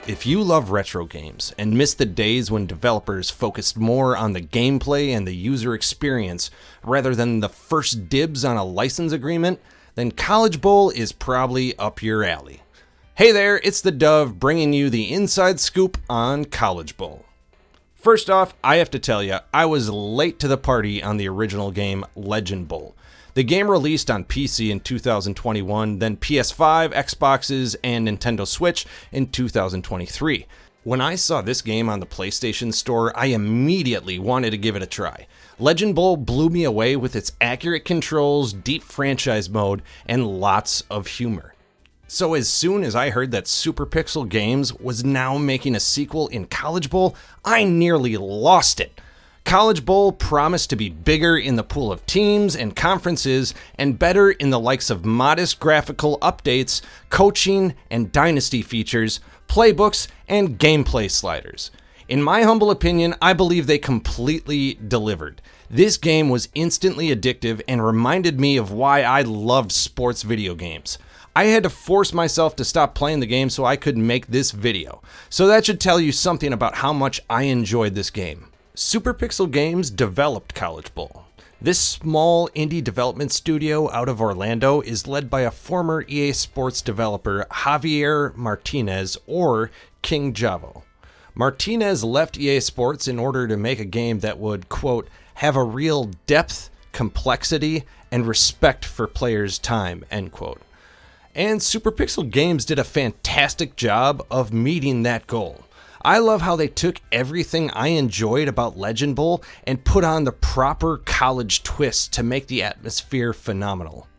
If you love retro games and miss the days when developers focused more on the gameplay and the user experience rather than the first dibs on a license agreement, then College Bowl is probably up your alley. Hey there, it's the Dove bringing you the inside scoop on College Bowl. First off, I have to tell you, I was late to the party on the original game Legend Bowl. The game released on PC in 2021, then PS5, Xboxes, and Nintendo Switch in 2023. When I saw this game on the PlayStation Store, I immediately wanted to give it a try. Legend Bowl blew me away with its accurate controls, deep franchise mode, and lots of humor. So as soon as I heard that Super Pixel Games was now making a sequel in College Bowl, I nearly lost it. College Bowl promised to be bigger in the pool of teams and conferences and better in the likes of modest graphical updates, coaching and Dynasty features, playbooks, and gameplay sliders. In my humble opinion, I believe they completely delivered. This game was instantly addictive and reminded me of why I love sports video games. I had to force myself to stop playing the game so I could make this video. So that should tell you something about how much I enjoyed this game. Super Pixel Games developed College Bowl. This small indie development studio out of Orlando is led by a former EA Sports developer, Javier Martinez, or King Javo. Martinez left EA Sports in order to make a game that would, quote, have a real depth, complexity, and respect for players' time, end quote. And Super Pixel Games did a fantastic job of meeting that goal. I love how they took everything I enjoyed about Legend Bowl and put on the proper college twist to make the atmosphere phenomenal.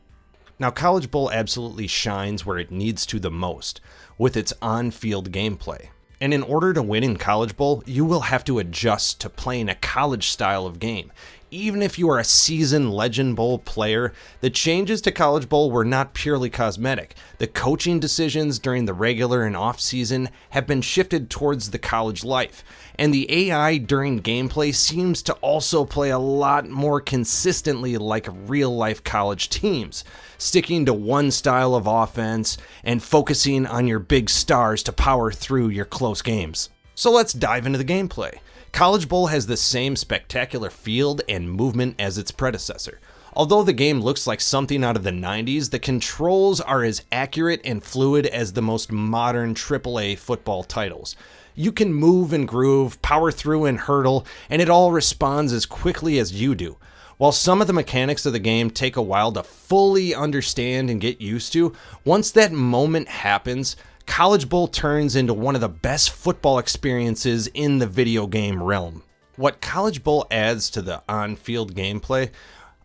Now, College Bowl absolutely shines where it needs to the most, with its on-field gameplay. And in order to win in College Bowl, you will have to adjust to playing a college style of game. Even if you are a seasoned Legend Bowl player, the changes to College Bowl were not purely cosmetic. The coaching decisions during the regular and off-season have been shifted towards the college life, and the AI during gameplay seems to also play a lot more consistently like real-life college teams, sticking to one style of offense and focusing on your big stars to power through your close games. So let's dive into the gameplay. College Bowl has the same spectacular field and movement as its predecessor. Although the game looks like something out of the 90s, the controls are as accurate and fluid as the most modern AAA football titles. You can move and groove, power through and hurdle, and it all responds as quickly as you do. While some of the mechanics of the game take a while to fully understand and get used to, once that moment happens, College Bowl turns into one of the best football experiences in the video game realm. What College Bowl adds to the on-field gameplay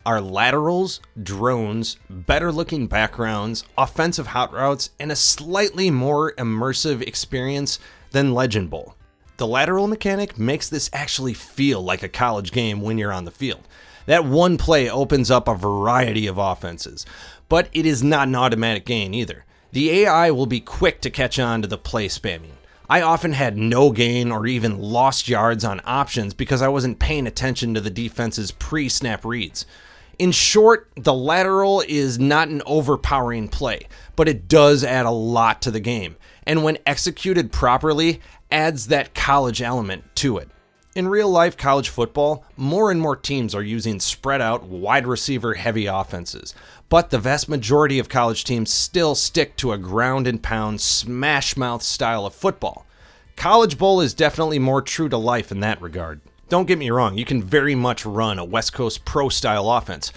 are laterals, drones, better looking backgrounds, offensive hot routes, and a slightly more immersive experience than Legend Bowl. The lateral mechanic makes this actually feel like a college game when you're on the field. That one play opens up a variety of offenses, but it is not an automatic gain either. The AI will be quick to catch on to the play spamming. I often had no gain or even lost yards on options because I wasn't paying attention to the defense's pre-snap reads. In short, the lateral is not an overpowering play, but it does add a lot to the game, and when executed properly, adds that college element to it. In real-life college football, more and more teams are using spread-out, wide receiver-heavy offenses, but the vast majority of college teams still stick to a ground-and-pound, smash-mouth style of football. College Bowl is definitely more true to life in that regard. Don't get me wrong, you can very much run a West Coast pro-style offense,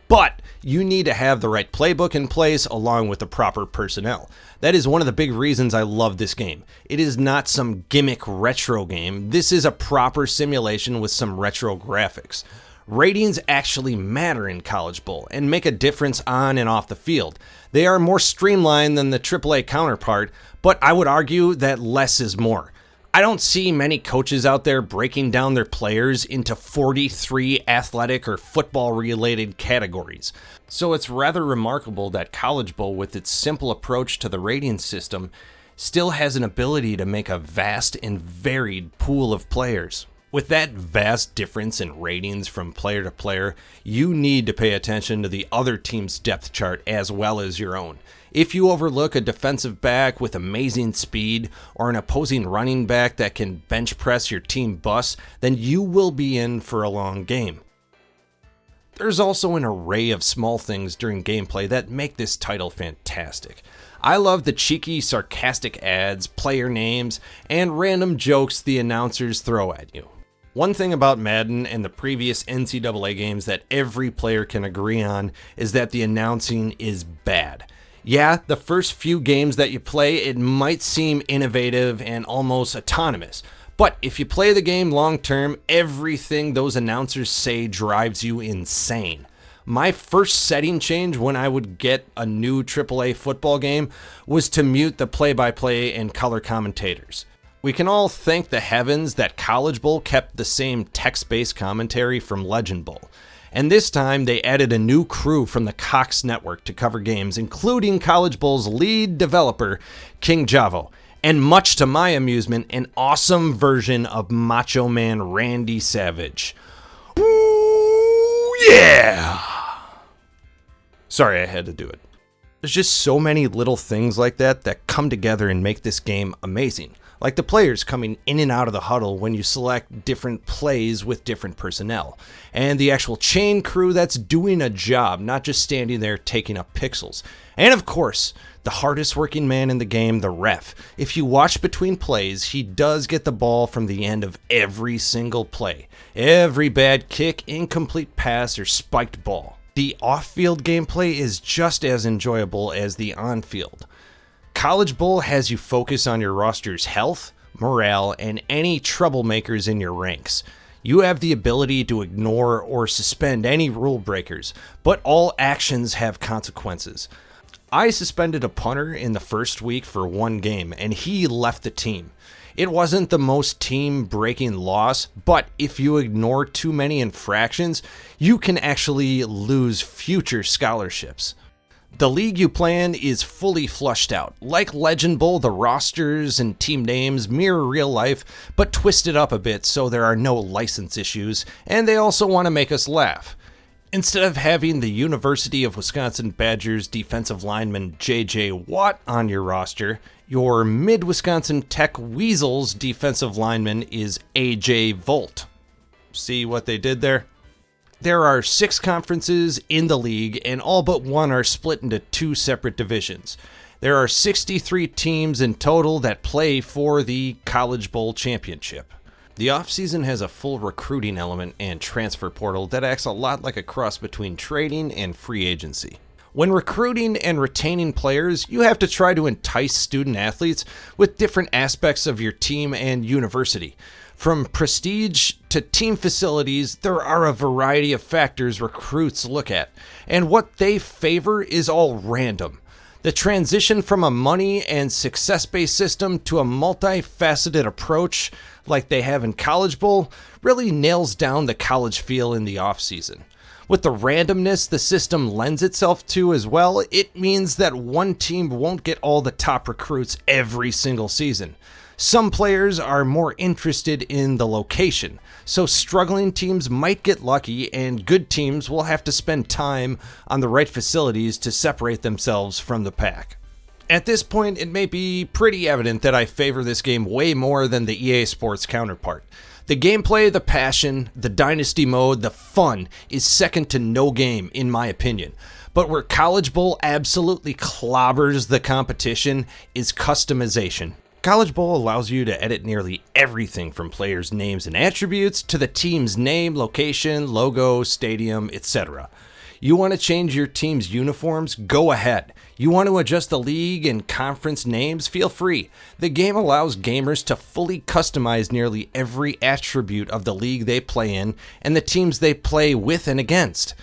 but you need to have the right playbook in place along with the proper personnel. That is one of the big reasons I love this game. It is not some gimmick retro game. This is a proper simulation with some retro graphics. Ratings actually matter in College Bowl and make a difference on and off the field. They are more streamlined than the AAA counterpart, but I would argue that less is more. I don't see many coaches out there breaking down their players into 43 athletic or football-related categories. So it's rather remarkable that College Bowl, with its simple approach to the rating system, still has an ability to make a vast and varied pool of players. With that vast difference in ratings from player to player, you need to pay attention to the other team's depth chart as well as your own. If you overlook a defensive back with amazing speed or an opposing running back that can bench press your team bus, then you will be in for a long game. There's also an array of small things during gameplay that make this title fantastic. I love the cheeky, sarcastic ads, player names, and random jokes the announcers throw at you. One thing about Madden and the previous NCAA games that every player can agree on is that the announcing is bad. Yeah, the first few games that you play, it might seem innovative and almost autonomous. But if you play the game long term, everything those announcers say drives you insane. My first setting change when I would get a new AAA football game was to mute the play-by-play and color commentators. We can all thank the heavens that College Bowl kept the same text-based commentary from Legend Bowl. And this time, they added a new crew from the Cox Network to cover games, including College Bowl's lead developer, King Javo, and much to my amusement, an awesome version of Macho Man Randy Savage. Ooh, yeah! Sorry, I had to do it. There's just so many little things like that come together and make this game amazing. Like the players coming in and out of the huddle when you select different plays with different personnel. And the actual chain crew that's doing a job, not just standing there taking up pixels. And of course, the hardest working man in the game, the ref. If you watch between plays, he does get the ball from the end of every single play. Every bad kick, incomplete pass, or spiked ball. The off-field gameplay is just as enjoyable as the on-field. College Bowl has you focus on your roster's health, morale, and any troublemakers in your ranks. You have the ability to ignore or suspend any rule breakers, but all actions have consequences. I suspended a punter in the first week for one game, and he left the team. It wasn't the most team-breaking loss, but if you ignore too many infractions, you can actually lose future scholarships. The league you play in is fully flushed out. Like Legend Bowl, the rosters and team names mirror real life, but twisted up a bit so there are no license issues, and they also want to make us laugh. Instead of having the University of Wisconsin Badgers defensive lineman J.J. Watt on your roster, your Mid-Wisconsin Tech Weasels defensive lineman is A.J. Volt. See what they did there? There are 6 conferences in the league, and all but one are split into 2 separate divisions. There are 63 teams in total that play for the College Bowl championship. The offseason has a full recruiting element and transfer portal that acts a lot like a cross between trading and free agency. When recruiting and retaining players, you have to try to entice student athletes with different aspects of your team and university. From prestige to team facilities, there are a variety of factors recruits look at, and what they favor is all random. The transition from a money and success-based system to a multifaceted approach like they have in College Bowl really nails down the college feel in the offseason. With the randomness the system lends itself to as well, it means that one team won't get all the top recruits every single season. Some players are more interested in the location, so struggling teams might get lucky and good teams will have to spend time on the right facilities to separate themselves from the pack. At this point, it may be pretty evident that I favor this game way more than the EA Sports counterpart. The gameplay, the passion, the Dynasty mode, the fun is second to no game, in my opinion. But where College Bowl absolutely clobbers the competition is customization. College Bowl allows you to edit nearly everything from players' names and attributes to the team's name, location, logo, stadium, etc. You want to change your team's uniforms? Go ahead. You want to adjust the league and conference names? Feel free. The game allows gamers to fully customize nearly every attribute of the league they play in and the teams they play with and against.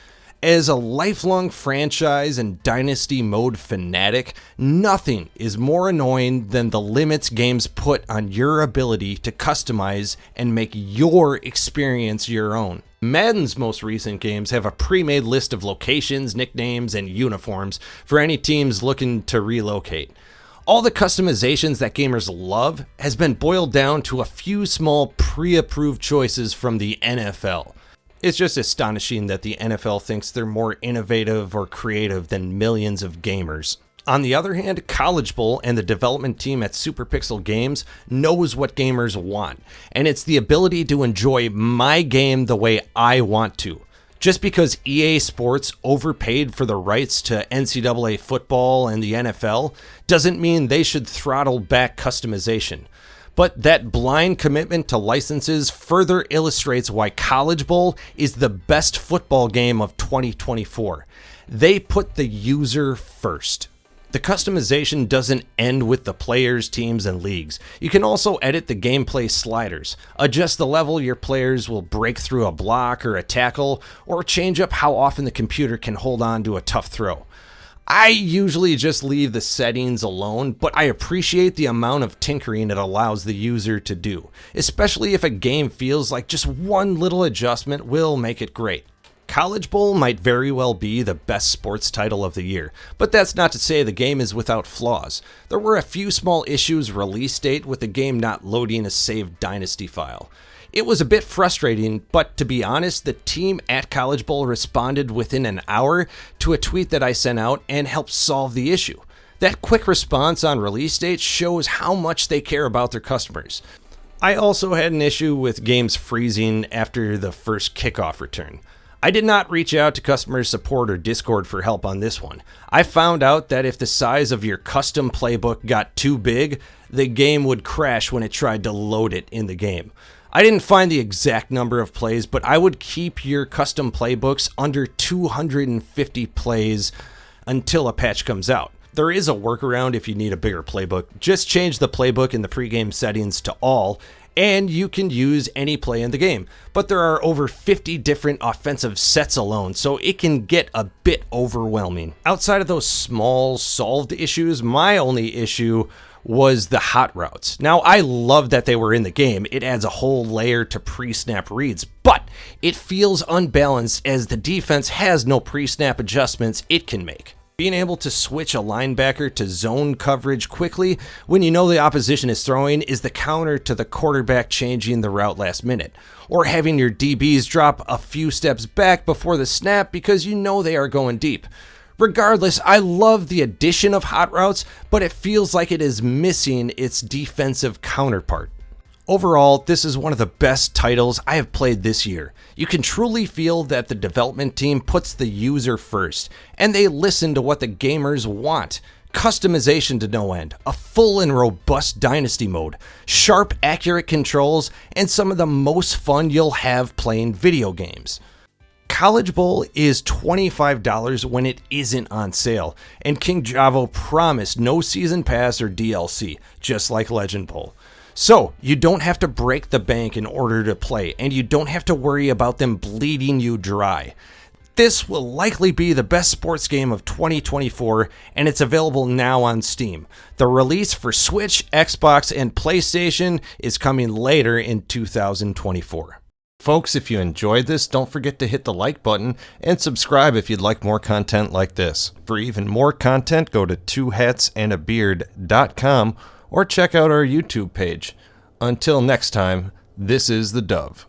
As a lifelong franchise and Dynasty mode fanatic, nothing is more annoying than the limits games put on your ability to customize and make your experience your own. Madden's most recent games have a pre-made list of locations, nicknames, and uniforms for any teams looking to relocate. All the customizations that gamers love has been boiled down to a few small pre-approved choices from the NFL. It's just astonishing that the NFL thinks they're more innovative or creative than millions of gamers. On the other hand, College Bowl and the development team at Superpixel Games knows what gamers want, and it's the ability to enjoy my game the way I want to. Just because EA Sports overpaid for the rights to NCAA Football and the NFL doesn't mean they should throttle back customization. But that blind commitment to licenses further illustrates why College Bowl is the best football game of 2024. They put the user first. The customization doesn't end with the players, teams, and leagues. You can also edit the gameplay sliders, adjust the level your players will break through a block or a tackle, or change up how often the computer can hold on to a tough throw. I usually just leave the settings alone, but I appreciate the amount of tinkering it allows the user to do, especially if a game feels like just one little adjustment will make it great. College Bowl might very well be the best sports title of the year, but that's not to say the game is without flaws. There were a few small issues release date with the game not loading a saved Dynasty file. It was a bit frustrating, but to be honest, the team at College Bowl responded within an hour to a tweet that I sent out and helped solve the issue. That quick response on release date shows how much they care about their customers. I also had an issue with games freezing after the first kickoff return. I did not reach out to customer support or Discord for help on this one. I found out that if the size of your custom playbook got too big, the game would crash when it tried to load it in the game. I didn't find the exact number of plays, but I would keep your custom playbooks under 250 plays until a patch comes out. There is a workaround if you need a bigger playbook. Just change the playbook in the pregame settings to all, and you can use any play in the game. But there are over 50 different offensive sets alone, so it can get a bit overwhelming. Outside of those small solved issues, my only issue was the hot routes. Now, I love that they were in the game. It adds a whole layer to pre-snap reads, but it feels unbalanced as the defense has no pre-snap adjustments it can make. Being able to switch a linebacker to zone coverage quickly when you know the opposition is throwing is the counter to the quarterback changing the route last minute, or having your DBs drop a few steps back before the snap because you know they are going deep. Regardless, I love the addition of hot routes, but it feels like it is missing its defensive counterpart. Overall, this is one of the best titles I have played this year. You can truly feel that the development team puts the user first, and they listen to what the gamers want. Customization to no end, a full and robust Dynasty mode, sharp, accurate controls, and some of the most fun you'll have playing video games. College Bowl is $25 when it isn't on sale, and King Javo promised no season pass or DLC, just like Legend Bowl. So, you don't have to break the bank in order to play, and you don't have to worry about them bleeding you dry. This will likely be the best sports game of 2024, and it's available now on Steam. The release for Switch, Xbox, and PlayStation is coming later in 2024. Folks, if you enjoyed this, don't forget to hit the like button and subscribe if you'd like more content like this. For even more content, go to twohatsandabeard.com or check out our YouTube page. Until next time, this is the Dove.